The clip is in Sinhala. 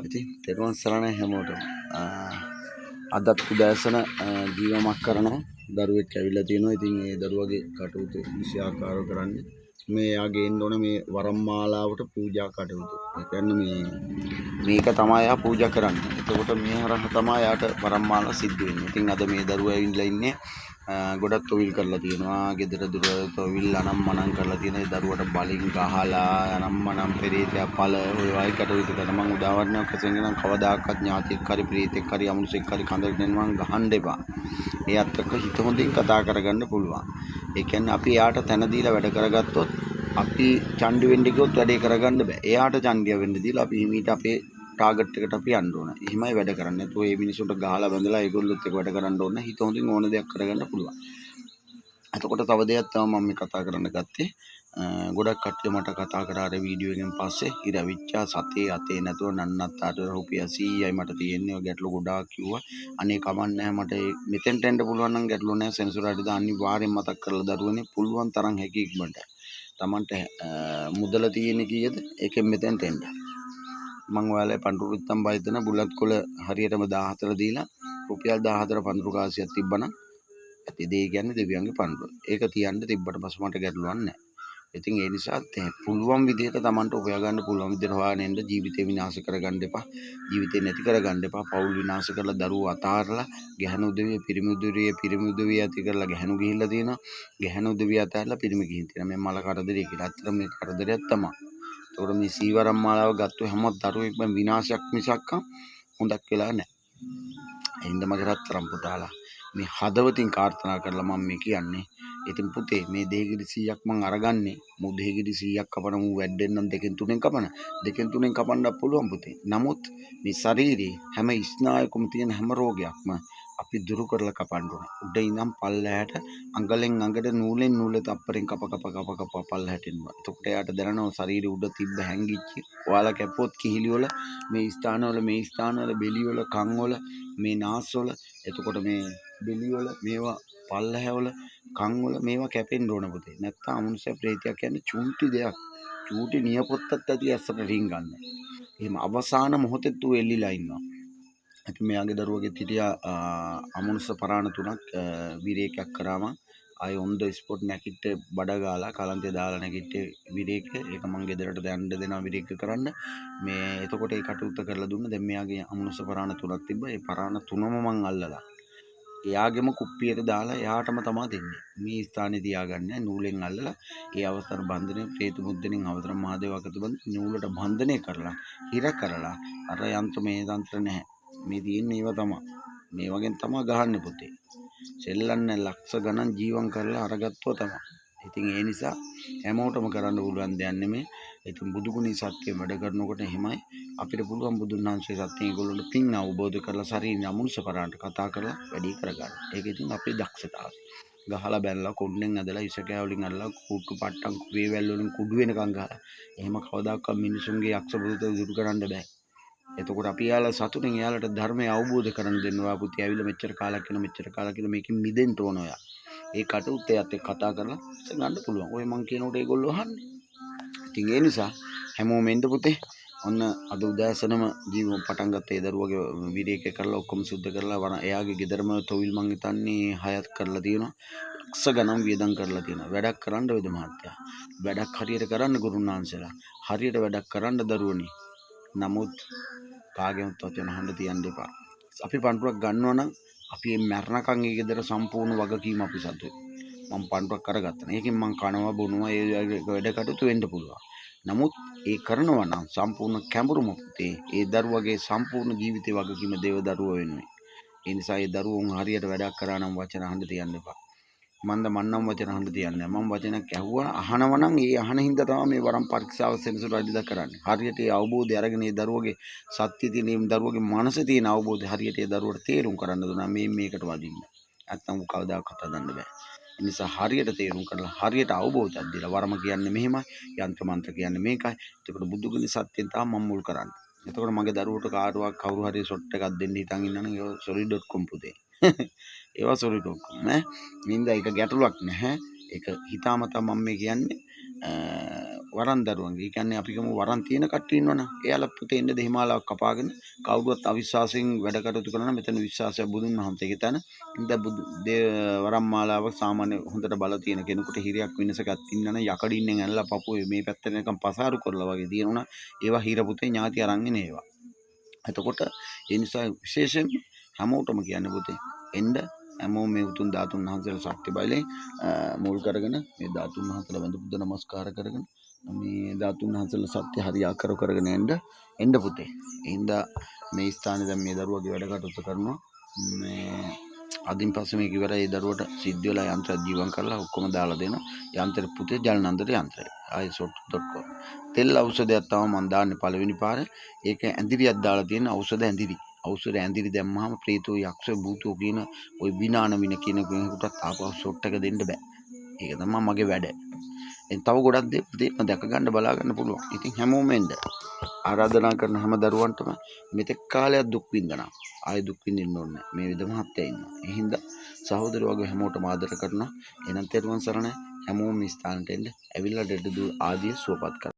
ඉතින් තෙරුවන් සරණයි හැමෝටම. අදත් උදෑසන ජීවමක් කරනවා. දරුවෙක් ඇවිල්ලා තියෙනවා. ඉතින් ඒ දරුවගේ කටයුතු විෂයාකාරව කරන්නේ. මේ යාගේ එන්න ඕන මේ වරම්මාලාවට පූජා කටයුතු. ඒ කියන්නේ මේක තමයි යා පූජා කරන්නේ. එතකොට මේ හරහා තමයි යාට වරම්මාලා සිද්ධ වෙන්නේ. ඉතින් අද මේ දරුවා ඇවිල්ලා ඉන්නේ ගොඩක් තොවිල් කරලා තියෙනවා. ගෙදර දොර තොවිල් අනම්මනම් කරලා තියෙන. ඒ දරුවට බලින් ගහලා අනම්මනම් පෙරේතයා පළ ඔය වගේ කටයුතු කරන මම උදාහරණයක් වශයෙන් නම් කවදාකවත් ඥාතියෙක් හරි ප්‍රේතෙක් හරි අමනුෂ්‍යෙක් හරි කඳට දෙනවා ගහන්න එපා. එයාත් එක්ක හිත හොඳින් කතා කරගන්න පුළුවන්. ඒ කියන්නේ අපි එයාට තැන දීලා වැඩ කරගත්තොත් අපි චණ්ඩි වෙන්න ගියොත් වැඩේ කරගන්න බෑ. එයාට චණ්ඩිය වෙන්න දීලා අපි හිමීට අපේ ටාගට් එකට අපි යන්න ඕන. එහෙමයි වැඩ කරන්නේ. නැත්නම් මේ මිනිසුන්ට ගහලා බැඳලා ඒගොල්ලොත් එක්ක වැඩ කරන්න ඕන. හිත හොඳින් ඕන දෙයක් කරගන්න පුළුවන්. එතකොට තව දෙයක් තමයි මම මේ කතා කරන්න ගත්තේ. ගොඩක් කට්ටිය මට කතා කරා අර වීඩියෝ එකෙන් පස්සේ ඉරවිච්චා සතේ අතේ නැතුව නන්නත්තාට රුපියල් 100යි මට තියෙන්නේ. ඔය ගැටලු ගොඩාක් කිව්වා. අනේ කමක් නැහැ මට මෙතෙන්ට එන්න පුළුවන් නම් ගැටලු නැහැ. සෙන්සුරාට අනිවාර්යෙන් මතක් කරලා දරුවනේ පුළුවන් තරම් හැකි ඉක්මනට. Tamanට මුදල තියෙන්නේ කීයද? ඒකෙන් මෙතෙන්ට එන්න. මම ඔයාලේ පඳුරු විත්තම් බයිතන බුලත් කොළ හරියටම 14 දීලා රුපියල් 14 පඳුරු කාසියක් තිබ්බනම් ඇති දෙය කියන්නේ දෙවියන්ගේ පඳුර. ඒක තියන්න තිබ්බට පස්සේ මට ගැටලුවක් නැහැ. ඉතින් ඒ නිසා පුළුවන් විදිහට Tamanට උපයා ගන්න පුළුවන් විදිහට හොයාගෙන එන්න. ජීවිතේ විනාශ කරගන්න එපා. ජීවිතේ නැති කරගන්න එපා. පෞල් විනාශ කරලා දරුවෝ අතාරලා ගැහණු උදවිය පිරිමි උදවිය ඇති කරලා ගැහණු ගිහිල්ලා තියෙනවා. ගැහණු උදවිය අතාරලා පිරිමි ගිහින් තියෙනවා. මේ මල කරදරේ කියලා. අත්‍තර මේ කරදරයක් තමයි. ඒකට මේ සීවරම් මාලාව ගත්ත හැම දරුවෙක්ම විනාශයක් මිසක් හොඳක් වෙලා නැහැ. එහෙනම් මගේ රත්තරන් පුතාලා මේ හදවතින් ප්‍රාර්ථනා කරලා මම මේ කියන්නේ. ඉතින් පුතේ මේ දෙහිගිරි 100ක් මං අරගන්නේ. මු දෙහිගිරි 100ක් කපන මු වැඩෙන්නම් දෙකෙන් තුනෙන් කපන. දෙකෙන් තුනෙන් කපන්නත් පුළුවන් පුතේ. නමුත් මේ ශරීරේ හැම ස්නායුකම තියෙන හැම රෝගයක්ම අපි දුරු කරලා කපන්න ඕනේ. උඩ ඉඳන් පල්ලහැට අඟලෙන් අඟට නූලෙන් නූලේ තප්පරෙන් කප පල්ලහැට එනවා. එතකොට එයාට දැනෙනවා ශරීරේ උඩ තිබ්බ හැංගිච්ච. ඔයාලා කැපුවොත් කිහිලි වල මේ ස්ථානවල බෙලි වල කන් වල මේ නාස් වල එතකොට මේ බෙලි වල මේවා පල්ලහැවල කන් වල මේවා කැපෙන්න ඕන පුතේ. නැත්තම් අමනුෂ්‍ය ප්‍රේතයක් කියන්නේ චුන්ටි දෙයක්. චූටි නියපොත්තත් ඇති ඇස්සට රින් ගන්න. එහෙම අවසාන මොහොතේ තු එල්ලිලා ඉන්නවා. ඉතින් මෙයාගේ දරුවගේ හිටියා අමනුෂ්‍ය පරාණ 3ක් විරේකයක් කරාම ආය ඔන් ද ස්පොට් නැකිට බඩ ගාලා කලන්තේ දාලා නැකිට විරේක ඒක මං ගෙදරට දැන්න දෙනවා විරේක කරන්න මේ එතකොට ඒ කටයුත්ත කරලා දුන්න. දැන් මෙයාගේ අමනුෂ්‍ය පරාණ 3ක් තිබ්බා. ඒ පරාණ 3ම මං අල්ලලා එයාගෙම කුප්පියට දාලා එයාටම තමයි දෙන්නේ. මේ ස්ථානේ තියාගන්න නූලෙන් අල්ලලා ඒ අවස්ථාන බන්ධනය ප්‍රේත මුද්දෙනින් අවතර මහදේව අකතුබන් නූලට බන්ධනය කරලා හිර කරලා අර යන්ත්‍ර මේ තන්ත්‍ර නැහැ. මේ තියෙන්නේ ඒවා තමයි. මේ වගේ තමයි ගහන්නේ පුතේ. සෙල්ලන්නේ ලක්ෂ ගණන් ජීවම් කරලා අරගත්තෝ තමයි. ඉතින් ඒ නිසා හැමෝටම කරන්න පුළුවන් දෙයක් නෙමෙයි. ඉතින් බුදුගුණී සත්‍ය වැඩ කරනකොට එහෙමයි අපිට පුළුවන් බුදුන් වහන්සේ සත්‍යයෙන් ඒගොල්ලන්ට පින් අවබෝධ කරලා ශරීර අමනුෂ්‍ය පරාන්ට කතා කරලා වැඩි කරගන්න. ඒක ඉතින් අපේ දක්ෂතාවය. ගහලා බැලලා කොණ්ඩෙන් ඇදලා ඉස කෑවලින් අල්ලලා කුට්ටු පට්ටම් වේවැල් වලින් කුඩු වෙනකන් ගහලා. එහෙම කවදාකවත් මිනිසුන්ගේ යක්ෂ භූත දුරු කරන්න බෑ. එතකොට අපි යාලා සතුටින් යාලට ධර්මය අවබෝධ කරගන්න දෙන්නවා. පුතේ ඇවිල්ලා මෙච්චර කාලයක් වෙන මේකෙන් මිදෙන්න ඕන ඔයා. ඒ කටුත් එයත් එක්ක කතා කරලා ගන්න පුළුවන්. ඔය මං කියනකොට ඒගොල්ලෝ අහන්නේ. ඉතින් ඒ නිසා හැමෝම එන්න පුතේ. ඔන්න අද උදෑසනම ජීව පටන් ගත්ත ඒ දරුවගේ විරේක කරලා ඔක්කොම සුද්ධ කරලා එයාගේ ගෙදරම තොවිල් මං හිතන්නේ 6ක් කරලා තියෙනවා. ලක්ෂ ගණන් වියදම් කරලා තියෙනවා. වැඩක් කරන්න වේද මහත්තයා. වැඩක් හරියට කරන්න ගුරුනාන්සලා. හරියට වැඩක් කරන්න දරුවනේ. නමුත් කාගෙන්වත් වචන අහන්න තියන්න එපා. අපි පන්පුරක් ගන්නවා නම් අපි මැරණකම් ඒ ගෙදර සම්පූර්ණ වගකීම අපි සතුයි. මම පන්පුරක් කරගත්තා. ඒකෙන් මම කනවා බොනවා ඒ වැඩ කටයුතු වෙන්න පුළුවන්. නමුත් ඒ කරනවා නම් සම්පූර්ණ කැඹුරුම පුතේ ඒ දරුවගේ සම්පූර්ණ ජීවිතේ වගකීම දේව දරුවෝ වෙනුයි. ඒ නිසා ඒ දරුවෝන් හරියට වැඩක් කරා නම් වචන අහන්න තියන්න එපා. මන්නම් වචන අහන්න තියන්නේ නැහැ. මම වචනයක් ඇහුවා අහනවා නම් ඒ අහන හින්දා තමයි මේ වරම් පරීක්ෂාව සෙනසුරු අධිදා කරන්නේ. හරියට ඒ අවබෝධය අරගෙන ඒ දරුවගේ සත්‍ය තියෙන ඒ දරුවගේ මනසේ තියෙන අවබෝධය හරියට ඒ දරුවට තේරුම් කරන්න දුන්නා මේකට වදින්න. නැත්තම් කවදාකවත් හදන්න බෑ. ඒ නිසා හරියට තේරුම් කරලා හරියට අවබෝධයක් දීලා වරම කියන්නේ මෙහෙමයි, යන්ත්‍ර මන්ත්‍ර කියන්නේ මේකයි. ඒකට බුදුගුණ සත්‍යෙන් තමයි මම මුල් කරන්නේ. එතකොට මගේ දරුවට කාටවත් කවුරු හරි ෂොට් එකක් දෙන්න හිතන් ඉන්නනම් ඒක sorry.com පුතේ. ඒවා sorry.com නේ. නින්දා ඒක ගැටලුවක් නැහැ. ඒක හිතාමතා මම මේ කියන්නේ වරන් දරුවන්ගේ. ඒ කියන්නේ අපි ගමු වරන් තියෙන කට්ටිය ඉන්නවනම් එයාලා පුතේ ඉන්න දෙහිමාලාවක් කපාගෙන කවුරුවත් අවිශ්වාසයෙන් වැඩ කටයුතු කරනවා නම් මෙතන විශ්වාසය බුදුන් වහන්සේගේ තැන. ඉඳ වරම් මාලාව සාමාන්‍ය හොඳට බල තියෙන කෙනෙකුට හිරියක් වෙනසක් ඉන්නනම් යකඩින්නෙන් ඇනලා පපුවේ මේ පැත්තට නිකන් පසාරු කරලා වගේ දිනනවා. ඒවා හිර පුතේ ඥාති අරන් එන ඒවා. එතකොට ඒ නිසා විශේෂයෙන් හැමෝටම කියන්නේ පුතේ එන්න හැමෝම මේ උතුම් ධාතුන් වහන්සේලා ශක්ති බලයෙන් මුල් කරගෙන මේ ධාතුන් වහන්සේලා වඳ පුද නමස්කාර කරගෙන මේ ධාතුන් වහන්සේලා සත්‍ය හරියාකාරව කරගෙන එන්න පුතේ. එහෙනම් මේ ස්ථානේ දැන් මේ දරුවගේ වැඩ කටයුතු කරනවා. මේ අදින් පස්සේ මේක ඉවරයි. ඒ දරුවට සිද්ධ වෙලා යන්ත්‍රය ජීවම් කරලා ඔක්කොම දාලා දෙනවා. යන්ත්‍රෙ පුතේ ජලනන්දර යන්ත්‍රය. ආයි සොට්ටොක්කො. තෙල් ඖෂධයක් තමයි මම දාන්නේ පළවෙනි පාරේ. ඒක ඇඳිරියක් දාලා තියෙන ඖෂධ ඇඳිරි. ඖෂධ ඇඳිරි දැම්මහම ප්‍රේතෝ යක්ෂ භූතෝ කියන ওই විනාන වින කියන කෙනෙකුට ආපහු ෂොට් එක දෙන්න බෑ. ඒක තමයි මගේ වැඩ. තව ගොඩක් දේවල් දැක ගන්න බලා ගන්න පුළුවන්. ඉතින් හැමෝම එන්න ආරාධනා කරන හැම දරුවන්ටම මෙතෙක් කාලයක් දුක් විඳනවා. ආයෙ දුක් විඳින්න ඕනේ නැහැ. මේ විද මහත්තයා ඉන්නවා. ඒ හින්දා සහෝදරයෝ වගේ හැමෝටම ආදර කරනවා. එහෙනම් තෙරුවන් සරණයි. හැමෝම මේ ස්ථානට එන්න. ඇවිල්ලා දෙඩ දු ආදිය සුවපත් කරගන්න.